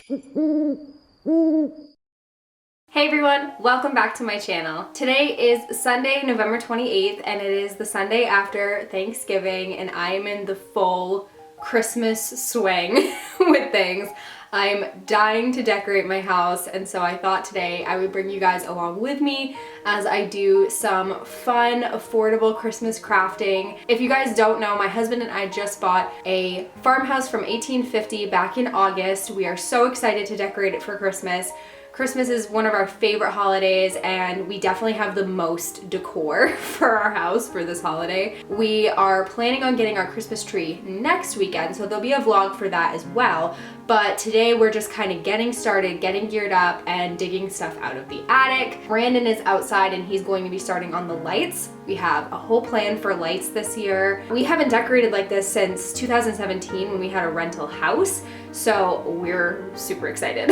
Hey everyone, welcome back to my channel. Today is Sunday, November 28th, and it is the Sunday after Thanksgiving, and I am in the full Christmas swing with things. I'm dying to decorate my house, and so I thought today I would bring you guys along with me as I do some fun, affordable Christmas crafting. If you guys don't know, my husband and I just bought a farmhouse from 1850 back in August. We are so excited to decorate it for Christmas. Christmas is one of our favorite holidays, and we definitely have the most decor for our house for this holiday. We are planning on getting our Christmas tree next weekend, so there'll be a vlog for that as well. But today we're just kind of getting started, getting geared up, and digging stuff out of the attic. Brandon is outside and he's going to be starting on the lights. We have a whole plan for lights this year. We haven't decorated like this since 2017 when we had a rental house, so we're super excited.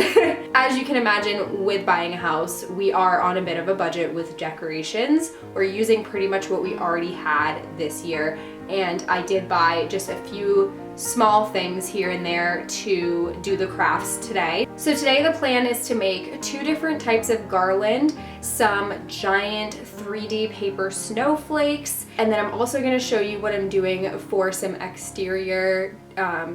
As you can imagine, with buying a house, we are on a bit of a budget with decorations. We're using pretty much what we already had this year, and I did buy just a few small things here and there to do the crafts today. So today the plan is to make two different types of garland, some giant 3D paper snowflakes, and then I'm also going to show you what I'm doing for some exterior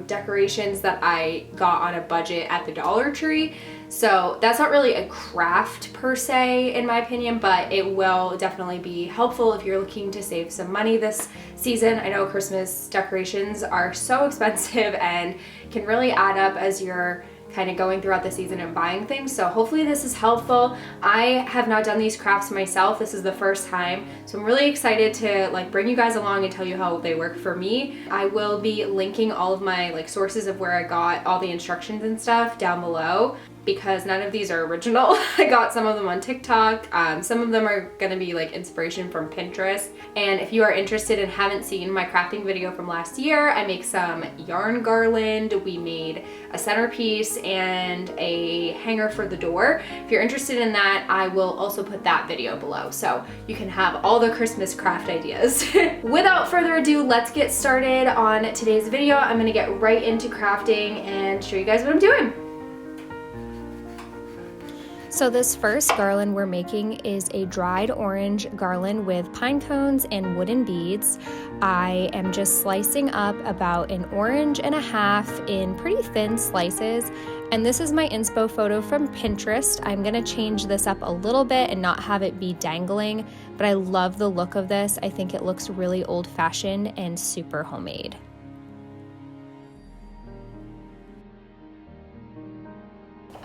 decorations that I got on a budget at the Dollar Tree. So that's not really a craft per se in my opinion, but it will definitely be helpful if you're looking to save some money this season. I know Christmas decorations are so expensive and can really add up as you're kind of going throughout the season and buying things. So hopefully this is helpful. I have not done these crafts myself. This is the first time. So I'm really excited to bring you guys along and tell you how they work for me. I will be linking all of my sources of where I got all the instructions and stuff down below, because none of these are original. I got some of them on TikTok. Some of them are gonna be inspiration from Pinterest. And if you are interested and haven't seen my crafting video from last year, I make some yarn garland. We made a centerpiece and a hanger for the door. If you're interested in that, I will also put that video below, so you can have all the Christmas craft ideas. Without further ado, let's get started on today's video. I'm gonna get right into crafting and show you guys what I'm doing. So this first garland we're making is a dried orange garland with pine cones and wooden beads. I am just slicing up about 1.5 oranges in pretty thin slices, and this is my inspo photo from Pinterest. I'm gonna change this up a little bit and not have it be dangling, but I love the look of this. I think it looks really old-fashioned and super homemade.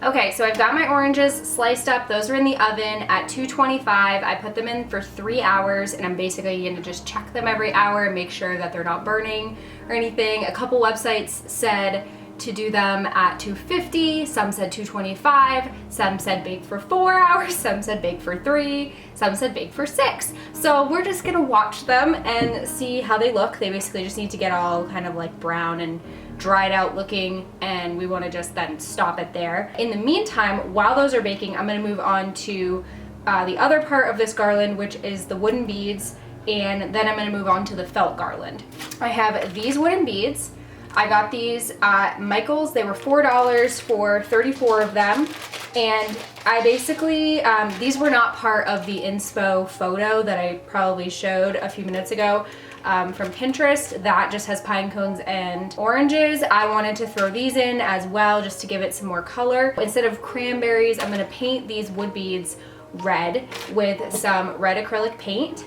Okay, so I've got my oranges sliced up. Those are in the oven at 225. I put them in for 3 hours, and I'm basically gonna just check them every hour and make sure that they're not burning or anything. A couple websites said to do them at 250, some said 225, some said bake for 4 hours, some said bake for 3, some said bake for 6. So we're just gonna watch them and see how they look. They basically just need to get all kind of brown and dried out looking, and we want to just then stop it there. In the meantime, while those are baking, I'm going to move on to the other part of this garland, which is the wooden beads, and then I'm going to move on to the felt garland. I have these wooden beads. I got these at Michael's. They were $4 for 34 of them, and I basically, these were not part of the inspo photo that I probably showed a few minutes ago. From Pinterest, that just has pine cones and oranges. I wanted to throw these in as well just to give it some more color. Instead of cranberries, I'm gonna paint these wood beads red with some red acrylic paint.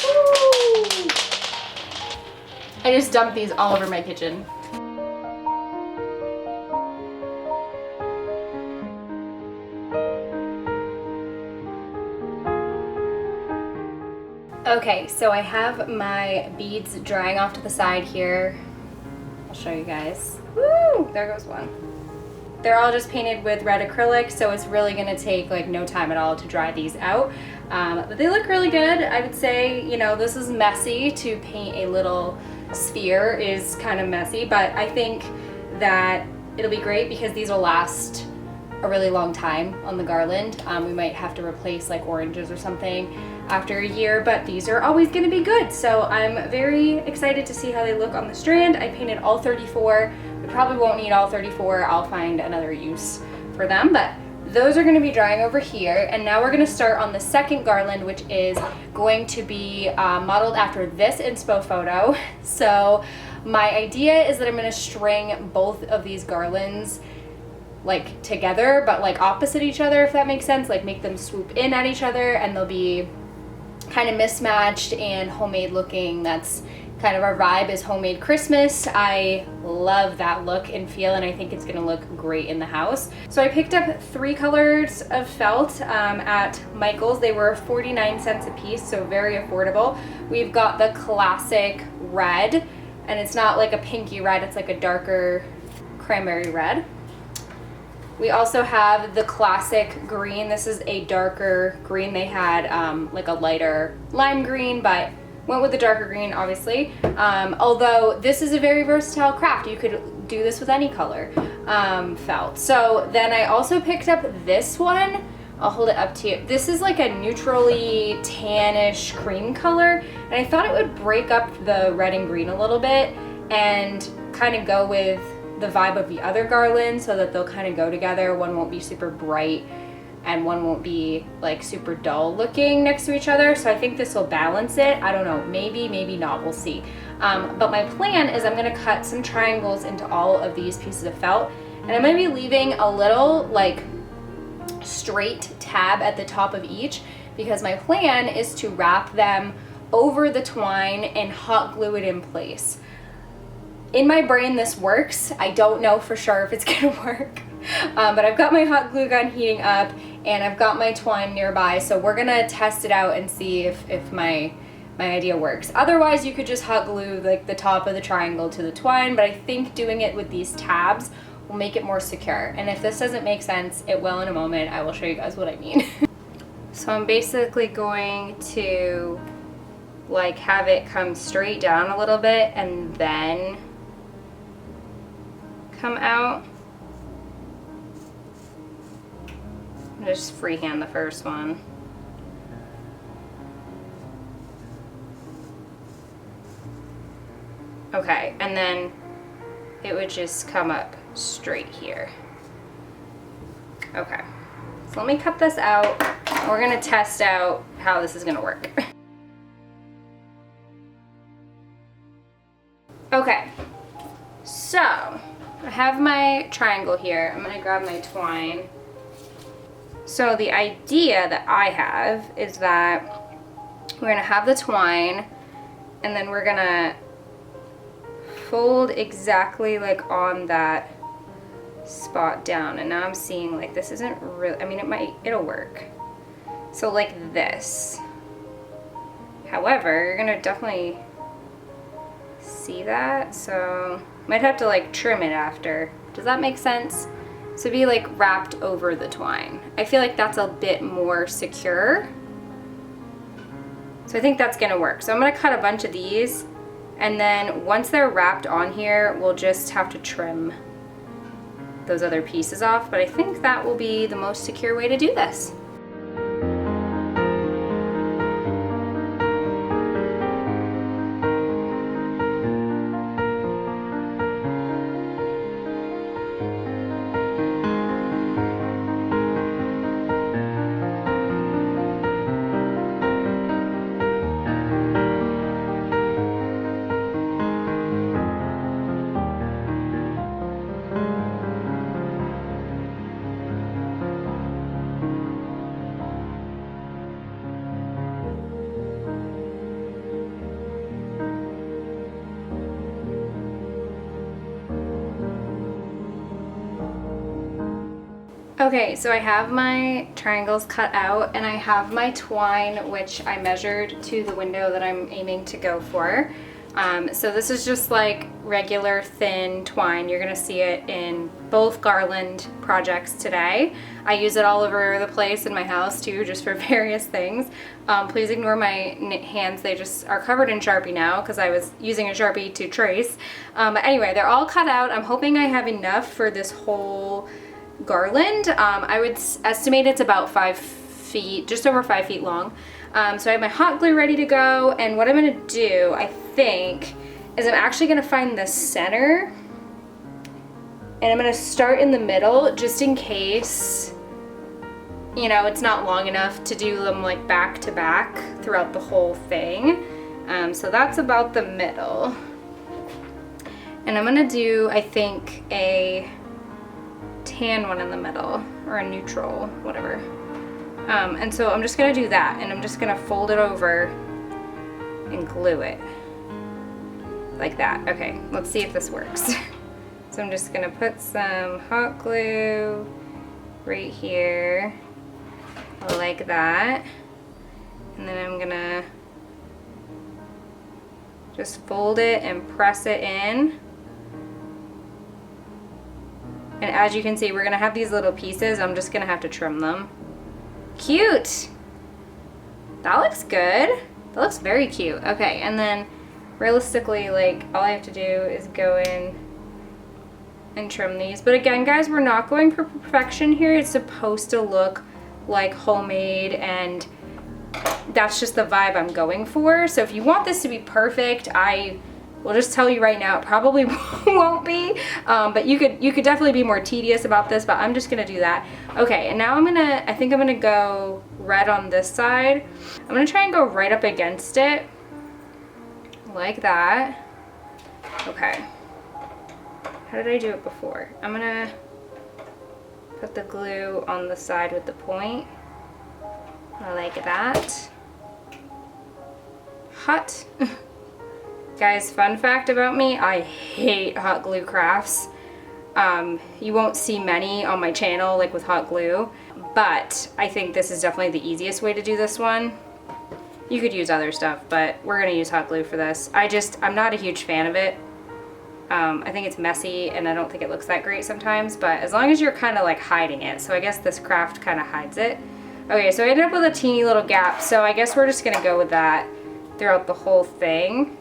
Woo! I just dumped these all over my kitchen. Okay, so I have my beads drying off to the side here. I'll show you guys. Woo! There goes one. They're all just painted with red acrylic, so it's really gonna take no time at all to dry these out. But they look really good. I would say, this is messy. To paint a little sphere is kind of messy, but I think that it'll be great because these will last a really long time on the garland. We might have to replace oranges or something after a year, but these are always gonna be good. So I'm very excited to see how they look on the strand. I painted all 34. We probably won't need all 34. I'll find another use for them, but those are gonna be drying over here. And now we're gonna start on the second garland, which is going to be modeled after this inspo photo. So my idea is that I'm gonna string both of these garlands like together, but like opposite each other, if that makes sense. Like make them swoop in at each other, and they'll be kind of mismatched and homemade looking. That's kind of our vibe, is homemade Christmas. I love that look and feel, and I think it's gonna look great in the house. So I picked up 3 colors of felt at Michael's. They were 49 cents a piece, so very affordable. We've got the classic red, and it's not like a pinky red, it's like a darker cranberry red. We also have the classic green. This is a darker green. They had like a lighter lime green, but went with the darker green, obviously. Although this is a very versatile craft. You could do this with any color felt. So then I also picked up this one. I'll hold it up to you. This is like a neutrally tannish cream color, and I thought it would break up the red and green a little bit and kind of go with the vibe of the other garland, so that they'll kind of go together. One won't be super bright and one won't be like super dull looking next to each other. So I think this will balance it. I don't know, maybe, maybe not, we'll see. But my plan is I'm gonna cut some triangles into all of these pieces of felt, and I'm gonna be leaving a little like straight tab at the top of each, because my plan is to wrap them over the twine and hot glue it in place. In my brain this works. I don't know for sure if it's gonna work, but I've got my hot glue gun heating up and I've got my twine nearby, so we're gonna test it out and see if my idea works. Otherwise you could just hot glue like the top of the triangle to the twine, but I think doing it with these tabs will make it more secure. And if this doesn't make sense, it will in a moment. I will show you guys what I mean. So I'm basically going to like have it come straight down a little bit and then come out. Just freehand the first one. Okay, and then it would just come up straight here. Okay, so let me cut this out. We're gonna test out how this is gonna work. Okay, so I have my triangle here. I'm gonna grab my twine. So the idea that I have is that we're gonna have the twine and then we're gonna fold exactly like on that spot down. And now I'm seeing like this isn't really, I mean it'll work. So like this. However, you're gonna definitely see that, so might have to like trim it after. Does that make sense? So be like wrapped over the twine. I feel like that's a bit more secure. So I think that's gonna work. So I'm gonna cut a bunch of these, and then once they're wrapped on here, we'll just have to trim those other pieces off. But I think that will be the most secure way to do this. Okay, so I have my triangles cut out and I have my twine, which I measured to the window that I'm aiming to go for. So this is just like regular thin twine. You're gonna see it in both garland projects today. I use it all over the place in my house too, just for various things. Please ignore my hands. They just are covered in Sharpie now because I was using a Sharpie to trace. But anyway, they're all cut out. I'm hoping I have enough for this whole garland. I would estimate it's about 5 feet, just over 5 feet long. So I have my hot glue ready to go, and what I'm gonna do, I think, is I'm actually gonna find the center, and I'm gonna start in the middle just in case, you know, it's not long enough to do them like back to back throughout the whole thing. So that's about the middle. And I'm gonna do, I think, a tan one in the middle, or a neutral, whatever. And so I'm just gonna do that, and I'm just gonna fold it over and glue it like that. Okay, let's see if this works. So I'm just gonna put some hot glue right here, like that. And then I'm gonna just fold it and press it in. And as you can see, we're gonna have these little pieces. I'm just gonna have to trim them. Cute! That looks good. That looks very cute. Okay, and then realistically, like, all I have to do is go in and trim these. But again, guys, we're not going for perfection here. It's supposed to look like homemade, and that's just the vibe I'm going for. So if you want this to be perfect, I will just tell you right now, it probably won't be, but you could definitely be more tedious about this, but I'm just gonna do that. Okay, and now I think I'm gonna go red on this side. I'm gonna try and go right up against it, like that. Okay, how did I do it before? I'm gonna put the glue on the side with the point, like that. Hot. Guys, fun fact about me, I hate hot glue crafts. You won't see many on my channel like with hot glue, but I think this is definitely the easiest way to do this one. You could use other stuff, but we're gonna use hot glue for this. I'm not a huge fan of it. I think it's messy and I don't think it looks that great sometimes, but as long as you're kind of like hiding it, so I guess this craft kind of hides it. Okay, so I ended up with a teeny little gap, so I guess we're just gonna go with that throughout the whole thing.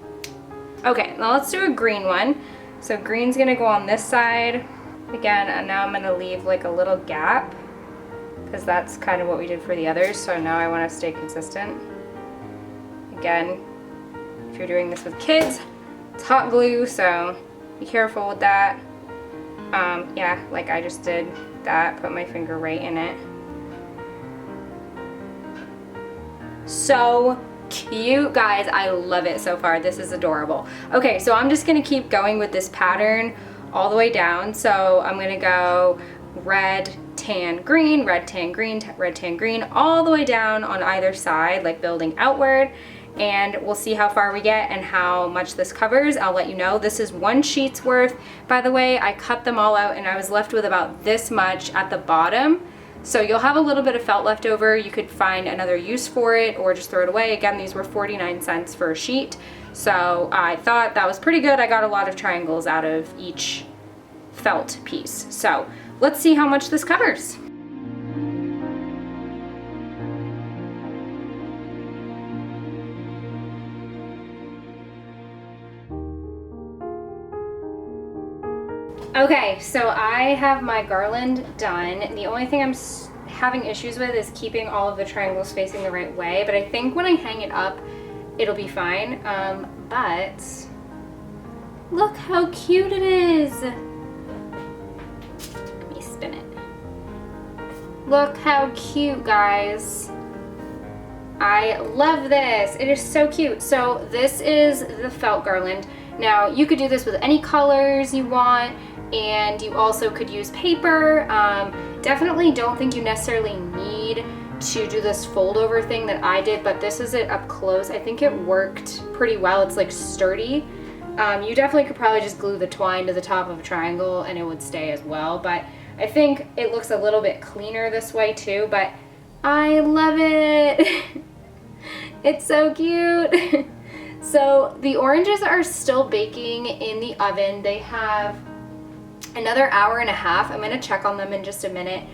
Okay, now let's do a green one. So green's gonna go on this side again, and now I'm gonna leave like a little gap because that's kind of what we did for the others. So now I want to stay consistent. Again, if you're doing this with kids, it's hot glue, so be careful with that. Yeah, like I just did that, put my finger right in it. So cute, guys. I love it so far. This is adorable. Okay, so I'm just gonna keep going with this pattern all the way down. So I'm gonna go red, tan, green, red, tan, green, red, tan, green, all the way down on either side, like building outward. And we'll see how far we get and how much this covers. I'll let you know. This is 1 sheet's worth. By the way, I cut them all out and I was left with about this much at the bottom. So you'll have a little bit of felt left over. You could find another use for it or just throw it away. Again, these were 49 cents for a sheet. So I thought that was pretty good. I got a lot of triangles out of each felt piece. So let's see how much this covers. Okay, so I have my garland done. The only thing I'm having issues with is keeping all of the triangles facing the right way, but I think when I hang it up, it'll be fine. But look how cute it is. Let me spin it. Look how cute, guys. I love this. It is so cute. So this is the felt garland. Now you could do this with any colors you want, and you also could use paper. Definitely don't think you necessarily need to do this fold over thing that I did, but this is it up close. I think it worked pretty well. It's like sturdy. You definitely could probably just glue the twine to the top of a triangle and it would stay as well, but I think it looks a little bit cleaner this way too, but I love it. It's so cute. So the oranges are still baking in the oven. They have another hour and a half. I'm gonna check on them in just a minute.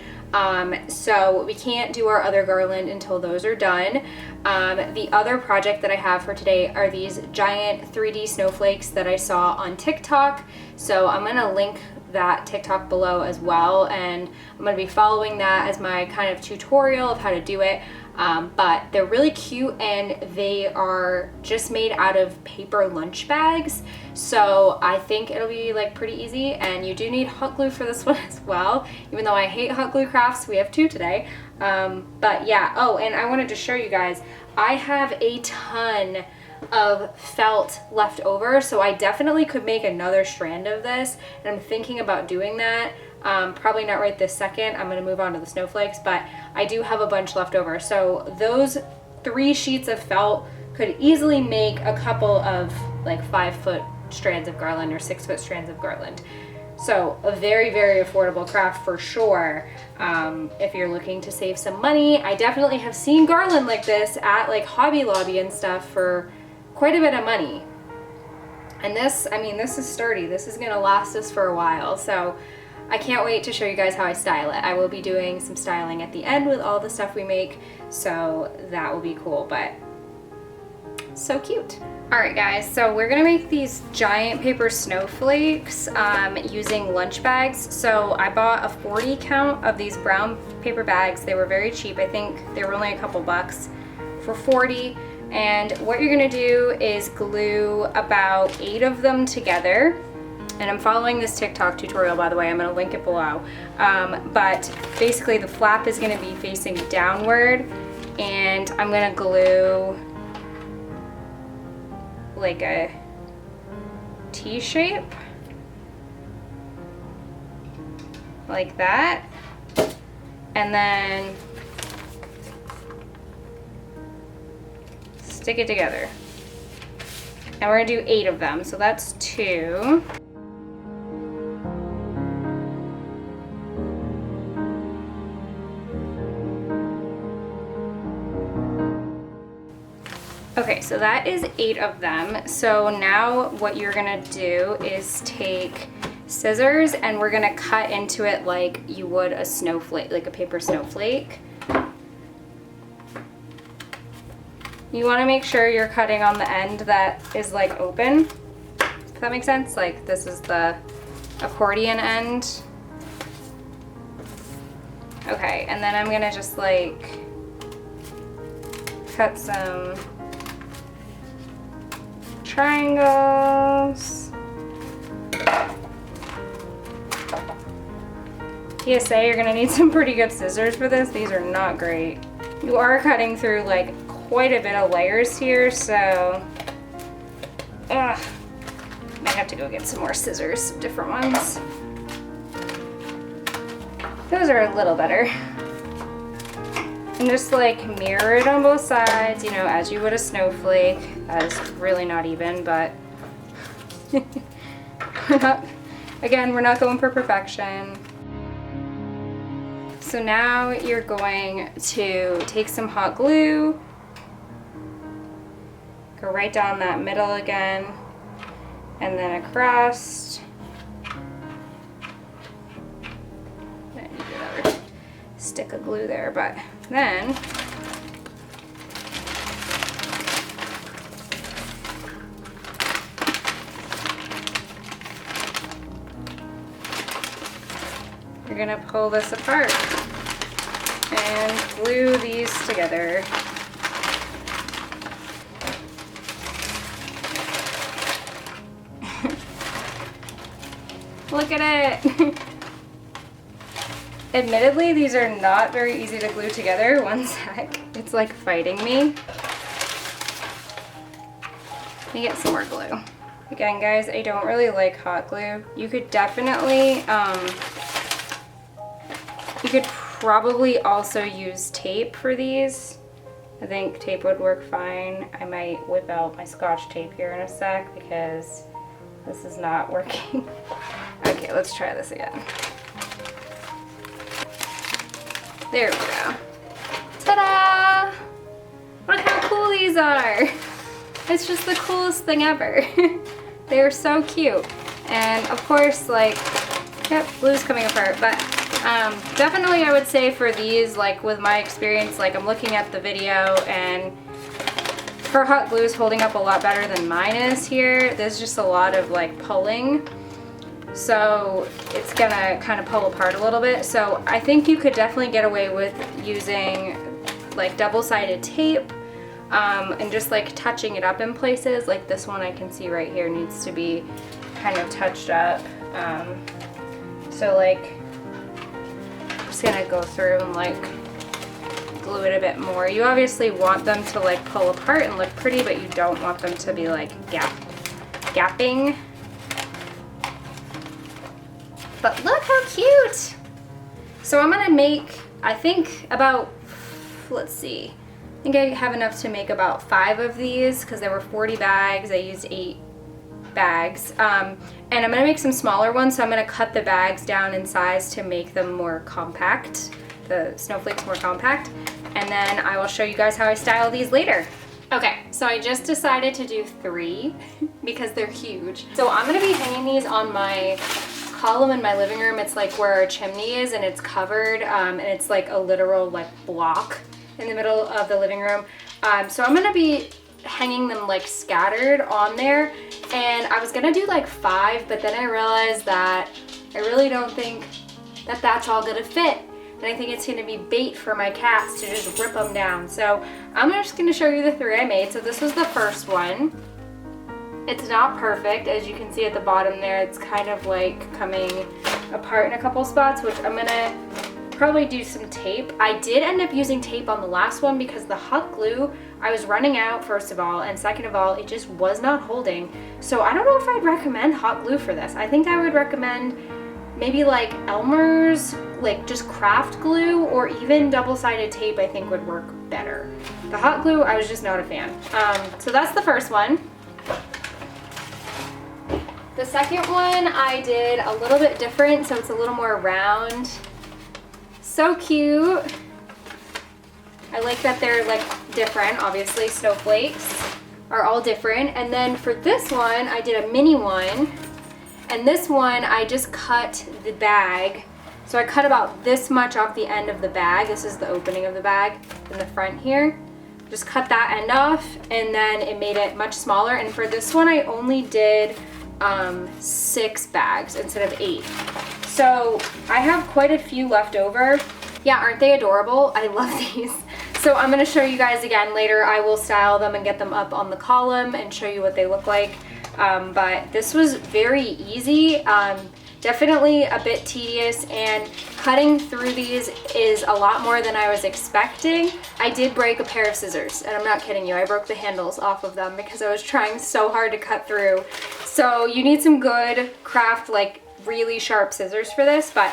So we can't do our other garland until those are done. The other project that I have for today are these giant 3D snowflakes that I saw on TikTok. So I'm gonna link that TikTok below as well, and I'm gonna be following that as my kind of tutorial of how to do it. but they're really cute and they are just made out of paper lunch bags. So I think it'll be like pretty easy, and you do need hot glue for this one as well. Even though I hate hot glue crafts, we have 2 today. But yeah, oh, and I wanted to show you guys, I have a ton of felt left over, so I definitely could make another strand of this, and I'm thinking about doing that. Probably not right this second. I'm gonna move on to the snowflakes, but I do have a bunch left over. So those 3 sheets of felt could easily make a couple of like 5-foot strands of garland or 6-foot strands of garland. So a very, very affordable craft for sure. If you're looking to save some money, I definitely have seen garland like this at like Hobby Lobby and stuff for quite a bit of money. And this, I mean, this is sturdy. This is gonna last us for a while. So I can't wait to show you guys how I style it. I will be doing some styling at the end with all the stuff we make, so that will be cool, but so cute. All right guys, so we're gonna make these giant paper snowflakes using lunch bags. So I bought a 40 count of these brown paper bags. They were very cheap. I think they were only a couple bucks for 40. And what you're gonna do is glue about 8 of them together. And I'm following this TikTok tutorial, by the way. I'm gonna link it below. But basically the flap is gonna be facing downward, and I'm gonna glue like a T shape, like that. And then stick it together. And we're gonna do 8 of them, so that's 2. Okay, so that is 8 of them. So now what you're gonna do is take scissors and we're gonna cut into it like you would a snowflake, like a paper snowflake. You wanna make sure you're cutting on the end that is like open. If that makes sense? Like this is the accordion end. Okay, and then I'm gonna just like cut some triangles. PSA, you're gonna need some pretty good scissors for this. These are not great. You are cutting through like quite a bit of layers here, so might have to go get some more scissors, some different ones. Those are a little better. And just like mirror it on both sides, you know, as you would a snowflake. That is really not even, but we're not going for perfection. So now you're going to take some hot glue, go right down that middle again, and then across. I need another stick of glue there, but then you're gonna pull this apart and glue these together. Look at it! Admittedly, these are not very easy to glue together. One sec. It's like fighting me. Let me get some more glue. Again, guys, I don't really like hot glue. You could definitely, you could probably also use tape for these. I think tape would work fine. I might whip out my Scotch tape here in a sec because this is not working. Okay, let's try this again. There we go. Ta-da! Look how cool these are. It's just the coolest thing ever. They're so cute. And of course, like, yep, glue's coming apart, but definitely I would say for these, like with my experience, like I'm looking at the video and her hot glue is holding up a lot better than mine is here. There's just a lot of like pulling. So it's gonna kind of pull apart a little bit. So I think you could definitely get away with using like double-sided tape and just like touching it up in places. Like this one I can see right here needs to be kind of touched up. So like I'm just gonna go through and like glue it a bit more. You obviously want them to like pull apart and look pretty, but you don't want them to be like gapping. But look how cute! So I'm gonna make, I think about, let's see, I think I have enough to make about 5 of these because there were 40 bags. I used 8 bags. And I'm gonna make some smaller ones, so I'm gonna cut the bags down in size to make them more compact, the snowflakes more compact. And then I will show you guys how I style these later. Okay, so I just decided to do 3 because they're huge. So I'm gonna be hanging these on my column in my living room. It's like where our chimney is, and it's covered, and it's like a literal like block in the middle of the living room. So I'm gonna be hanging them like scattered on there, and I was gonna do like 5, but then I realized that I really don't think that that's all gonna fit. And I think it's gonna be bait for my cats to just rip them down. So I'm just gonna show you the 3 I made. So this was the first one. It's not perfect, as you can see at the bottom there. It's kind of like coming apart in a couple spots, which I'm gonna probably do some tape. I did end up using tape on the last one because the hot glue, I was running out, first of all, and second of all, it just was not holding. So I don't know if I'd recommend hot glue for this. I think I would recommend maybe like Elmer's, like just craft glue, or even double-sided tape I think would work better. The hot glue, I was just not a fan. So that's the first one. The second one I did a little bit different, so it's a little more round. So cute. I like that they're like different, obviously snowflakes are all different. And then for this one, I did a mini one. And this one, I just cut the bag. So I cut about this much off the end of the bag. This is the opening of the bag in the front here. Just cut that end off, and then it made it much smaller. And for this one, I only did 6 bags instead of 8. So I have quite a few left over. Yeah, aren't they adorable? I love these. So I'm gonna show you guys again later. I will style them and get them up on the column and show you what they look like. But this was very easy, definitely a bit tedious, and cutting through these is a lot more than I was expecting. I did break a pair of scissors, and I'm not kidding you, I broke the handles off of them because I was trying so hard to cut through. So you need some good craft, like really sharp scissors for this, but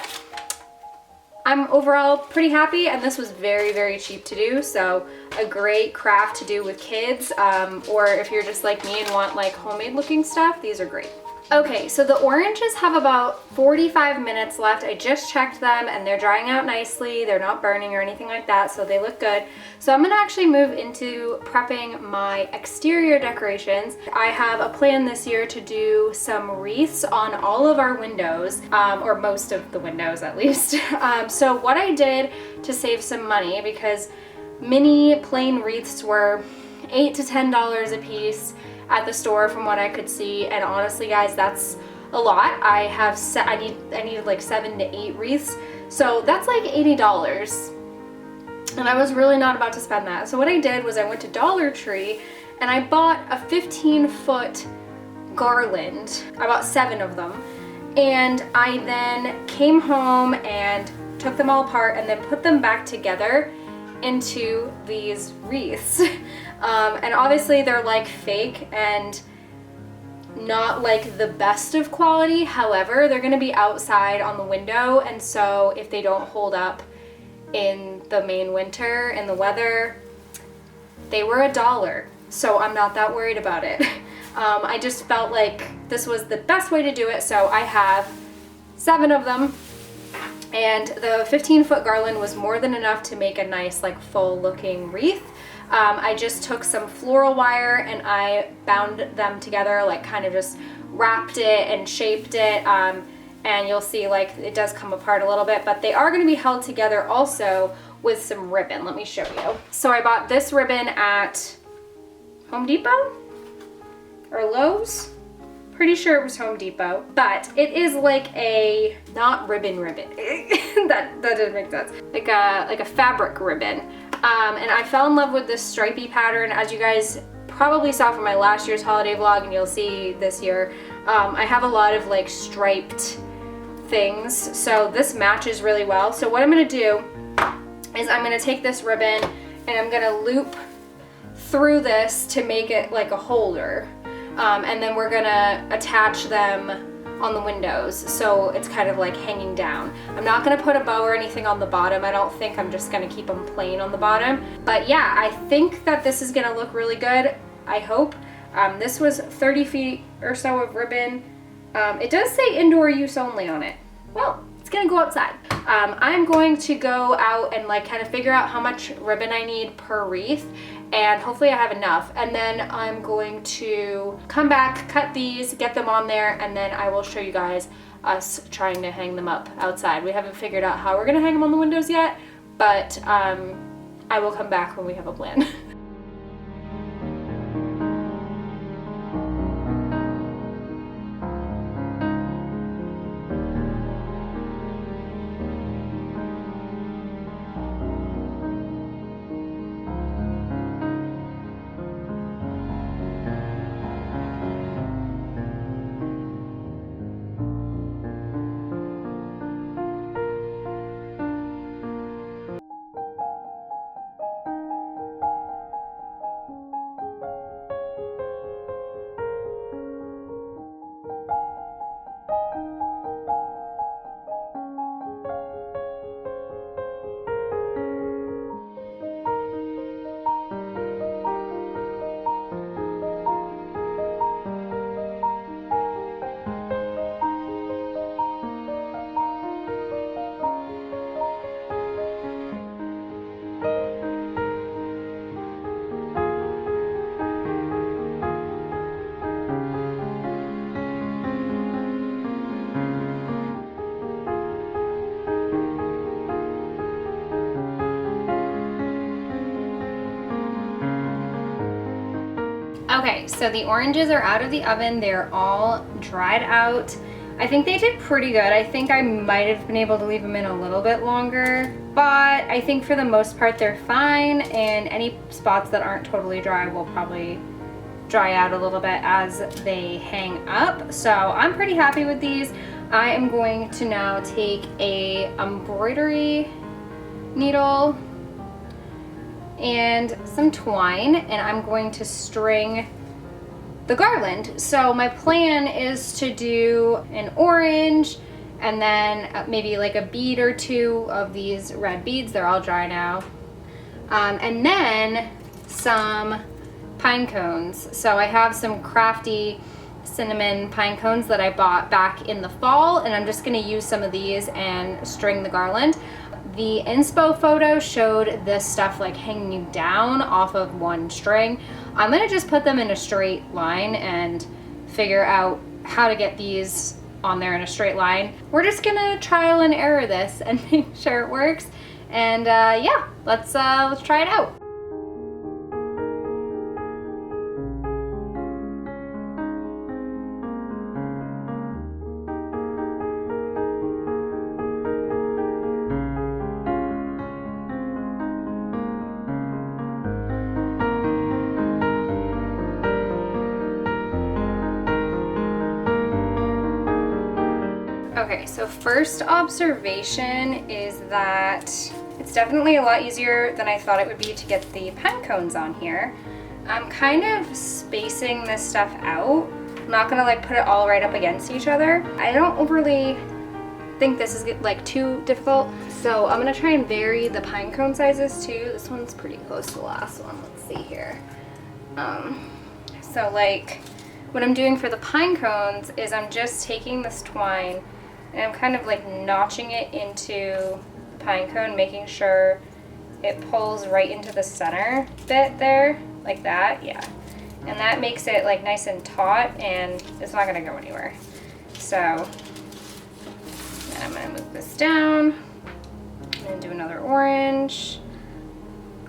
I'm overall pretty happy, and this was very, very cheap to do, so a great craft to do with kids, or if you're just like me and want like homemade looking stuff, these are great. Okay, so the oranges have about 45 minutes left. I just checked them and they're drying out nicely. They're not burning or anything like that, so they look good. So I'm gonna actually move into prepping my exterior decorations. I have a plan this year to do some wreaths on all of our windows, or most of the windows at least. So what I did to save some money, because mini plain wreaths were $8 to $10 a piece at the store from what I could see, and honestly guys, that's a lot. I needed like 7 to 8 wreaths, so that's like $80, and I was really not about to spend that. So what I did was I went to Dollar Tree and I bought a 15-foot garland. I bought 7 of them, and I then came home and took them all apart and then put them back together into these wreaths. And obviously they're like fake and not like the best of quality. However, they're gonna be outside on the window, and so if they don't hold up in the main winter in the weather, they were $1. So I'm not that worried about it. I just felt like this was the best way to do it, so I have 7 of them. And the 15-foot garland was more than enough to make a nice like full looking wreath. I just took some floral wire and I bound them together, like kind of just wrapped it and shaped it, and you'll see like it does come apart a little bit, but they are going to be held together also with some ribbon. Let me show you. So I bought this ribbon at Home Depot or Lowe's. Pretty sure it was Home Depot, but it is like a, not ribbon that doesn't make sense, like a fabric ribbon. And I fell in love with this stripy pattern, as you guys probably saw from my last year's holiday vlog, and you'll see this year. I have a lot of like striped things, so this matches really well. So what I'm gonna do is I'm gonna take this ribbon and I'm gonna loop through this to make it like a holder. And then we're gonna attach them on the windows, so it's kind of like hanging down. I'm not gonna put a bow or anything on the bottom, I don't think. I'm just gonna keep them plain on the bottom. But yeah, I think that this is gonna look really good, I hope. This was 30 feet or so of ribbon. It does say indoor use only on it. Well, it's gonna go outside. I'm going to go out and like kind of figure out how much ribbon I need per wreath, and hopefully I have enough. And then I'm going to come back, cut these, get them on there, and then I will show you guys us trying to hang them up outside. We haven't figured out how we're gonna hang them on the windows yet, but I will come back when we have a plan. Okay, so the oranges are out of the oven. They're all dried out. I think they did pretty good. I think I might have been able to leave them in a little bit longer, but I think for the most part they're fine, and any spots that aren't totally dry will probably dry out a little bit as they hang up. So I'm pretty happy with these. I am going to now take a embroidery needle and some twine, and I'm going to string the garland. So my plan is to do an orange and then maybe like a bead or two of these red beads. They're all dry now. And then some pine cones. So I have some crafty cinnamon pine cones that I bought back in the fall, and I'm just gonna use some of these and string the garland. The inspo photo showed this stuff like hanging down off of one string. I'm gonna just put them in a straight line and figure out how to get these on there in a straight line. We're just gonna trial and error this and make sure it works. And yeah, let's try it out. Okay, so first observation is that it's definitely a lot easier than I thought it would be to get the pine cones on here. I'm kind of spacing this stuff out. I'm not gonna like put it all right up against each other. I don't overly think this is like too difficult, so I'm gonna try and vary the pine cone sizes too. This one's pretty close to the last one. Let's see here. So like what I'm doing for the pine cones is I'm just taking this twine and I'm kind of like notching it into the pine cone, making sure it pulls right into the center bit there, like that, yeah. And that makes it like nice and taut, and it's not gonna go anywhere. So then I'm gonna move this down and do another orange.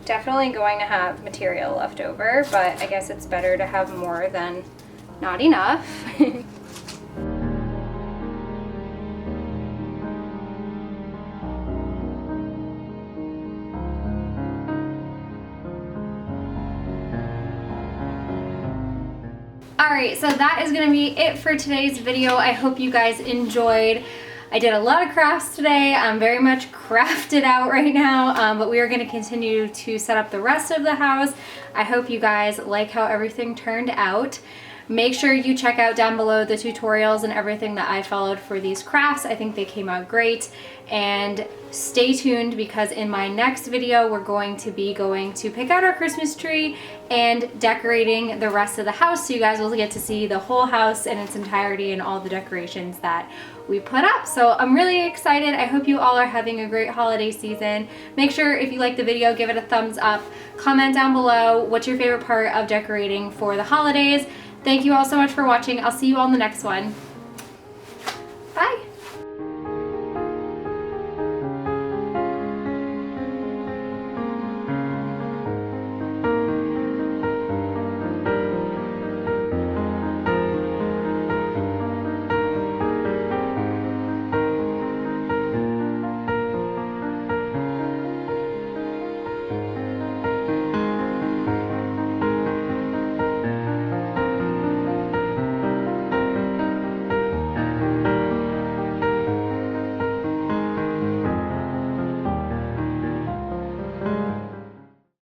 Definitely going to have material left over, but I guess it's better to have more than not enough. Alright, so that is going to be it for today's video. I hope you guys enjoyed. I did a lot of crafts today. I'm very much crafted out right now, but we are going to continue to set up the rest of the house. I hope you guys like how everything turned out. Make sure you check out down below the tutorials and everything that I followed for these crafts. I think they came out great. And stay tuned because in my next video, we're going to be going to pick out our Christmas tree and decorating the rest of the house. So you guys will get to see the whole house in its entirety and all the decorations that we put up. So I'm really excited. I hope you all are having a great holiday season. Make sure if you like the video, give it a thumbs up. Comment down below what's your favorite part of decorating for the holidays. Thank you all so much for watching. I'll see you all in the next one.